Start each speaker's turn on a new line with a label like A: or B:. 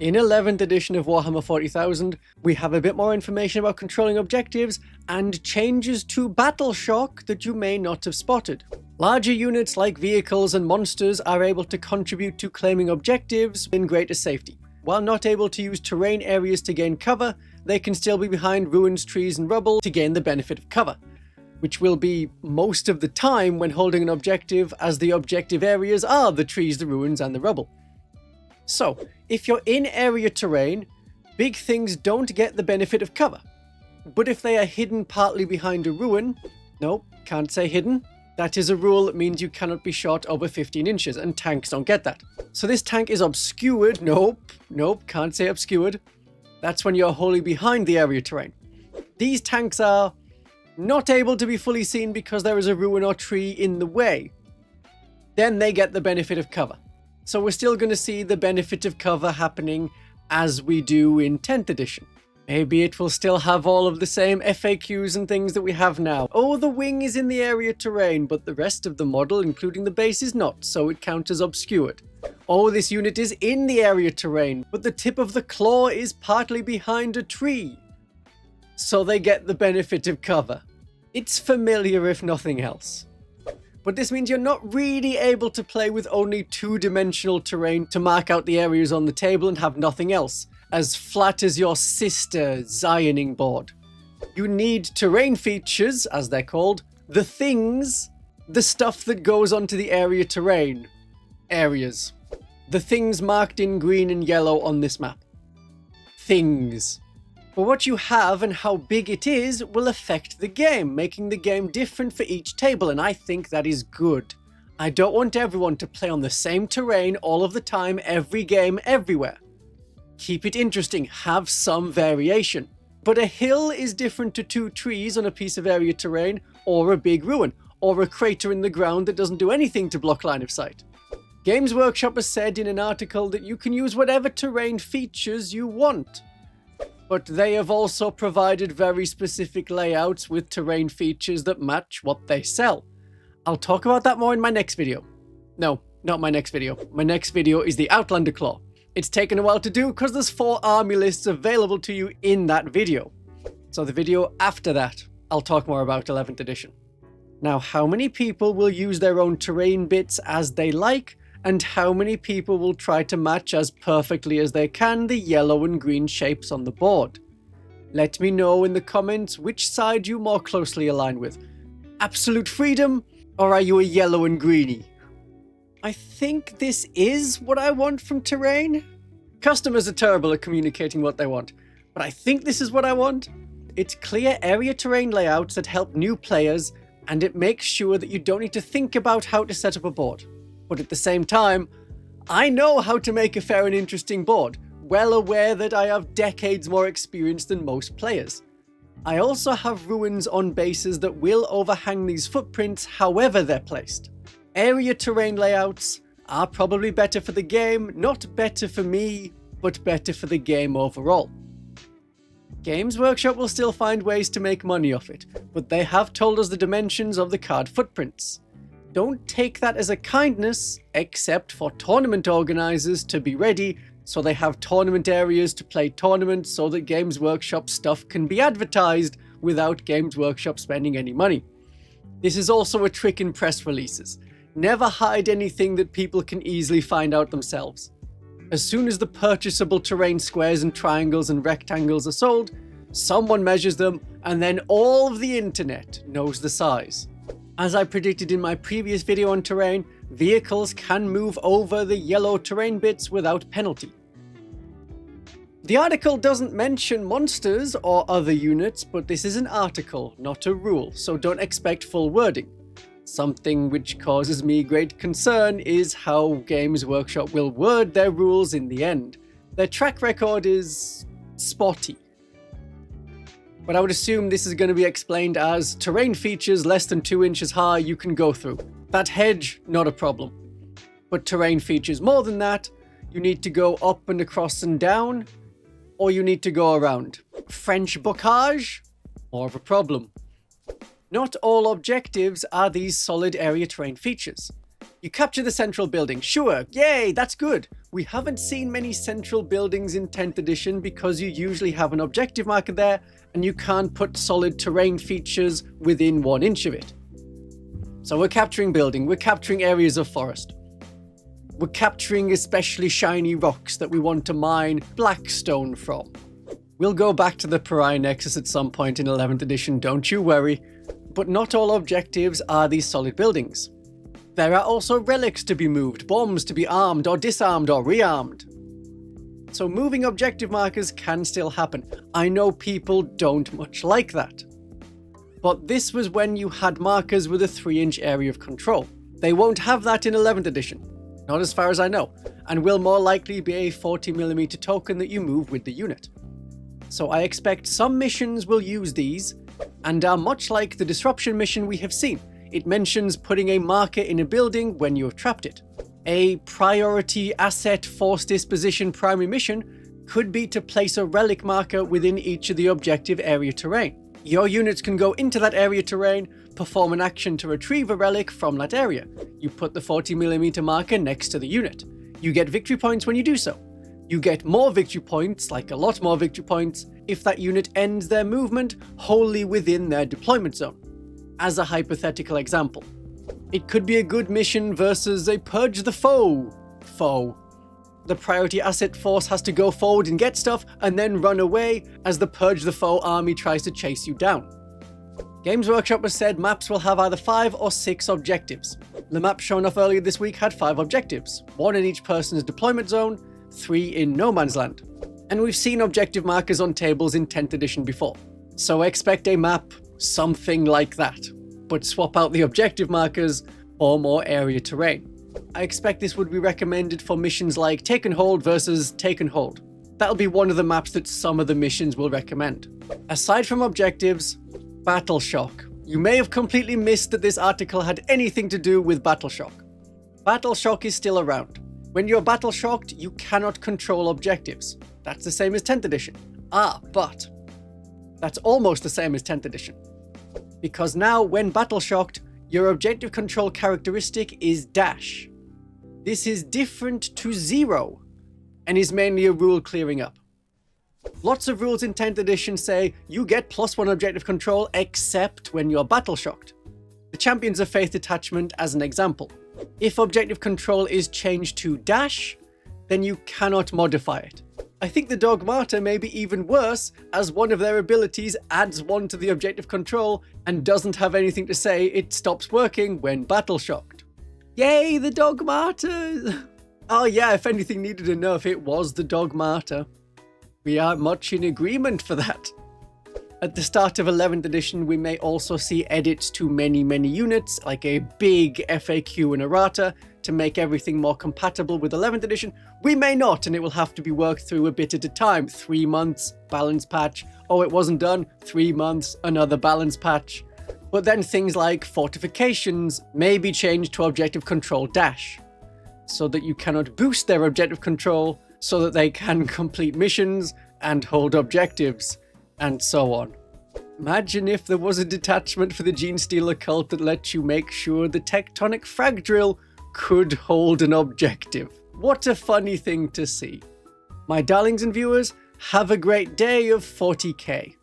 A: In 11th edition of Warhammer 40,000, we have a bit more information about controlling objectives and changes to Battleshock that you may not have spotted. Larger units like vehicles and monsters are able to contribute to claiming objectives in greater safety. While not able to use terrain areas to gain cover, they can still be behind ruins, trees and rubble to gain the benefit of cover, which will be most of the time when holding an objective, as the objective areas are the trees, the ruins and the rubble. So, if you're in area terrain, big things don't get the benefit of cover. But if they are hidden partly behind a ruin, no, can't say hidden. That is a rule that means you cannot be shot over 15 inches, and tanks don't get that. So this tank is obscured. Nope, can't say obscured. That's when you're wholly behind the area terrain. These tanks are not able to be fully seen because there is a ruin or tree in the way. Then they get the benefit of cover. So we're still going to see the benefit of cover happening as we do in 10th edition. Maybe it will still have all of the same FAQs and things that we have now. Oh, the wing is in the area terrain, but the rest of the model, including the base, is not, so it counts as obscured. Oh, this unit is in the area terrain, but the tip of the claw is partly behind a tree, so they get the benefit of cover. It's familiar if nothing else. But this means you're not really able to play with only two-dimensional terrain to mark out the areas on the table and have nothing else, as flat as your sister Zioning board. You need terrain features, as they're called, the things, the stuff that goes onto the area terrain. Areas. The things marked in green and yellow on this map. Things. But what you have and how big it is will affect the game, making the game different for each table, and I think that is good. I don't want everyone to play on the same terrain all of the time, every game, everywhere. Keep it interesting, have some variation. But a hill is different to two trees on a piece of area terrain, or a big ruin, or a crater in the ground that doesn't do anything to block line of sight. Games Workshop has said in an article that you can use whatever terrain features you want. But they have also provided very specific layouts with terrain features that match what they sell. I'll talk about that more in my next video. No, not my next video. My next video is the Outlander Claw. It's taken a while to do because there's 4 army lists available to you in that video. So the video after that, I'll talk more about 11th edition. Now, how many people will use their own terrain bits as they like, and how many people will try to match as perfectly as they can the yellow and green shapes on the board? Let me know in the comments which side you more closely align with. Absolute freedom, or are you a yellow and greenie? I think this is what I want from terrain. Customers are terrible at communicating what they want, but I think this is what I want. It's clear area terrain layouts that help new players, and it makes sure that you don't need to think about how to set up a board. But at the same time, I know how to make a fair and interesting board, well aware that I have decades more experience than most players. I also have ruins on bases that will overhang these footprints however they're placed. Area terrain layouts are probably better for the game, not better for me, but better for the game overall. Games Workshop will still find ways to make money off it, but they have told us the dimensions of the card footprints. Don't take that as a kindness, except for tournament organizers to be ready, so they have tournament areas to play tournaments so that Games Workshop stuff can be advertised without Games Workshop spending any money. This is also a trick in press releases. Never hide anything that people can easily find out themselves. As soon as the purchasable terrain squares and triangles and rectangles are sold, someone measures them, and then all of the internet knows the size. As I predicted in my previous video on terrain, vehicles can move over the yellow terrain bits without penalty. The article doesn't mention monsters or other units, but this is an article, not a rule, so don't expect full wording. Something which causes me great concern is how Games Workshop will word their rules in the end. Their track record is spotty. But I would assume this is going to be explained as terrain features less than 2 inches high you can go through. That hedge, not a problem. But terrain features more than that, you need to go up and across and down, or you need to go around. French bocage? More of a problem. Not all objectives are these solid area terrain features. You capture the central building, sure, yay, that's good. We haven't seen many central buildings in 10th edition because you usually have an objective marker there and you can't put solid terrain features within 1 inch of it. So we're capturing building, we're capturing areas of forest. We're capturing especially shiny rocks that we want to mine blackstone from. We'll go back to the Pariah Nexus at some point in 11th edition, don't you worry. But not all objectives are these solid buildings. There are also relics to be moved, bombs to be armed or disarmed or rearmed. So moving objective markers can still happen. I know people don't much like that. But this was when you had markers with a 3-inch area of control. They won't have that in 11th edition, not as far as I know, and will more likely be a 40mm token that you move with the unit. So I expect some missions will use these, and are much like the disruption mission we have seen. It mentions putting a marker in a building when you have trapped it. A priority asset force disposition primary mission could be to place a relic marker within each of the objective area terrain. Your units can go into that area terrain, perform an action to retrieve a relic from that area. You put the 40mm marker next to the unit. You get victory points when you do so. You get more victory points, like a lot more victory points, if that unit ends their movement wholly within their deployment zone. As a hypothetical example, it could be a good mission versus a Purge the Foe. The priority asset force has to go forward and get stuff and then run away as the Purge the Foe army tries to chase you down. Games Workshop has said maps will have either 5 or 6 objectives. The map shown off earlier this week had 5 objectives, 1 in each person's deployment zone, 3 in no man's land. And we've seen objective markers on tables in 10th edition before. So expect a map something like that, but swap out the objective markers for more area terrain. I expect this would be recommended for missions like Take and Hold versus Take and Hold. That'll be one of the maps that some of the missions will recommend. Aside from objectives, Battleshock. You may have completely missed that this article had anything to do with Battleshock. Battleshock is still around. When you're battle-shocked, you cannot control objectives. That's the same as 10th edition. But that's almost the same as 10th edition. Because now, when battle-shocked, your objective control characteristic is dash. This is different to 0, and is mainly a rule clearing up. Lots of rules in 10th edition say you get +1 objective control except when you're battle-shocked. The Champions of Faith detachment as an example. If objective control is changed to dash, then you cannot modify it. I think the Dogmata may be even worse, as one of their abilities adds 1 to the objective control and doesn't have anything to say it stops working when battle-shocked. Yay, the Dogmata! Oh yeah, if anything needed a nerf, it was the Dogmata. We are much in agreement for that. At the start of 11th edition, we may also see edits to many units, like a big FAQ and errata, to make everything more compatible with 11th edition. We may not, and it will have to be worked through a bit at a time. 3 months, balance patch. Oh, it wasn't done. 3 months, another balance patch. But then things like fortifications may be changed to objective control dash, so that you cannot boost their objective control, so that they can complete missions and hold objectives, and so on. Imagine if there was a detachment for the Gene Stealer cult that lets you make sure the tectonic frag drill could hold an objective. What a funny thing to see. My darlings and viewers, have a great day of 40K.